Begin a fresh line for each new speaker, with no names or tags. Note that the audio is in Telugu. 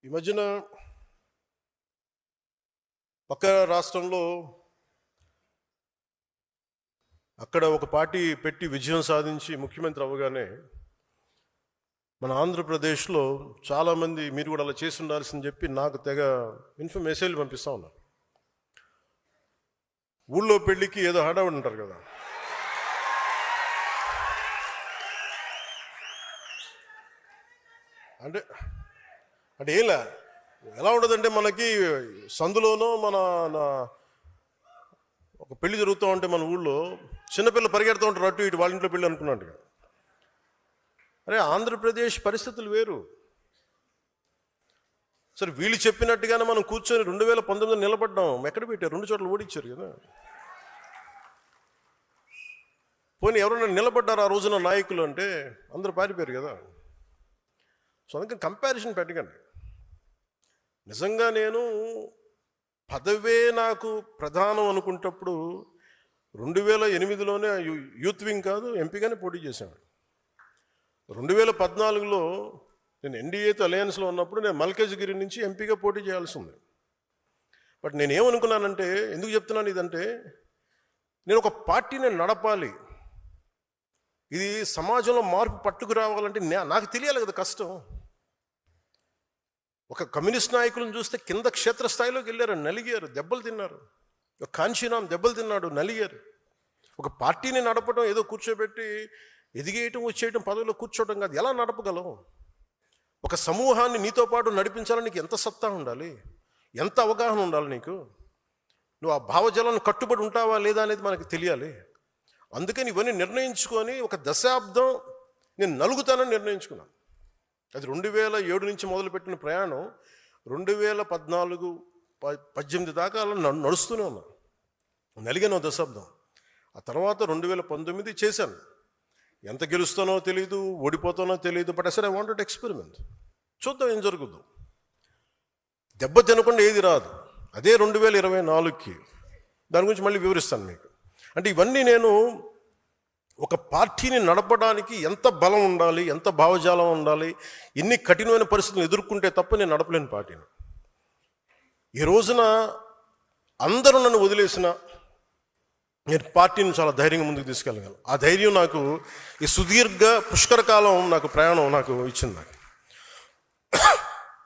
ఈ మధ్యన పక్క రాష్ట్రంలో అక్కడ ఒక పార్టీ పెట్టి విజయం సాధించి ముఖ్యమంత్రి అవ్వగానే మన ఆంధ్రప్రదేశ్లో చాలామంది మీరు కూడా అలా చేసి ఉండాల్సిందని చెప్పి నాకు తెగ మెసేజ్లు పంపిస్తూ ఉన్నారు. ఊళ్ళో పెళ్ళికి ఏదో హడావుడి ఉంటారు కదా, అంటే అంటే ఏంలా ఎలా ఉండదంటే మనకి సందులోనో ఒక పెళ్లి జరుగుతూ ఉంటే మన ఊళ్ళో చిన్నపిల్లలు పరిగెడుతూ ఉంటారు అటు ఇటు, వాళ్ళ ఇంట్లో పెళ్ళి అనుకున్నట్టుగా. అరే ఆంధ్రప్రదేశ్ పరిస్థితులు వేరు. సరే వీళ్ళు చెప్పినట్టుగానే మనం కూర్చొని 2019 నిలబడ్డాం. ఎక్కడ పెట్టారు? 2 చోట్ల ఓడించారు కదా. పోనీ ఎవరైనా నిలబడ్డారు ఆ రోజున నాయకులు అంటే అందరూ పారిపోయారు కదా. సో అందుకని కంపారిజన్ పెట్టకండి. నిజంగా నేను పదవే నాకు ప్రధానం అనుకుంటప్పుడు 2008లోనే యూత్ వింగ్ కాదు ఎంపీగానే పోటీ చేశాను. 2014లో నేను ఎన్డీఏతో అలయన్స్లో ఉన్నప్పుడు నేను మల్కాజ్గిరి నుంచి ఎంపీగా పోటీ చేయాల్సి ఉంది. బట్ నేనేమనుకున్నానంటే, ఎందుకు చెప్తున్నాను ఇదంటే, నేను ఒక పార్టీని నడపాలి, ఇది సమాజంలో మార్పు పట్టుకు రావాలంటే నాకు తెలియాలి కదా కష్టం. ఒక కమ్యూనిస్ట్ నాయకులను చూస్తే కింద క్షేత్రస్థాయిలోకి వెళ్ళారు, నలిగారు, దెబ్బలు తిన్నారు. ఒక కాంచీరామ్ దెబ్బలు తిన్నాడు, నలిగారు. ఒక పార్టీని నడపడం ఏదో కూర్చోబెట్టి ఎదిగేయటం వచ్చేయటం పదవిలో కూర్చోవడం కాదు. ఎలా నడపగలం? ఒక సమూహాన్ని నీతో పాటు నడిపించాలని నీకు ఎంత సత్తా ఉండాలి, ఎంత అవగాహన ఉండాలి నీకు. నువ్వు ఆ భావజాలను కట్టుబడి ఉంటావా లేదా అనేది మనకు తెలియాలి. అందుకని ఇవన్నీ నిర్ణయించుకొని ఒక దశాబ్దం నేను నలుగుతానని నిర్ణయించుకున్నాను. అది 2007 నుంచి మొదలుపెట్టిన ప్రయాణం 2014-18 దాకా అలా నడుస్తూనే ఉన్నాను. నలిగాను దశాబ్దం. ఆ తర్వాత 2019 చేశాను. ఎంత గెలుస్తానో తెలియదు, ఓడిపోతానో తెలియదు. బట్ అసలు ఐ వాంటెడ్ ఎక్స్పెరిమెంట్. చూద్దాం ఏం జరుగుద్దు. దెబ్బ తినకుండా ఏది రాదు. అదే 2024కి దాని గురించి మళ్ళీ వివరిస్తాను మీకు. అంటే ఇవన్నీ నేను ఒక పార్టీని నడపడానికి ఎంత బలం ఉండాలి, ఎంత భావజాలం ఉండాలి, ఎన్ని కఠినమైన పరిస్థితులు ఎదుర్కొంటే తప్ప నేను నడపలేని పార్టీని. ఈ రోజున అందరూ నన్ను వదిలేసిన నేను పార్టీని చాలా ధైర్యంగా ముందుకు తీసుకెళ్ళగలను. ఆ ధైర్యం నాకు ఈ సుదీర్ఘ పుష్కర కాలం నాకు ప్రయాణం నాకు ఇచ్చింది. నాకు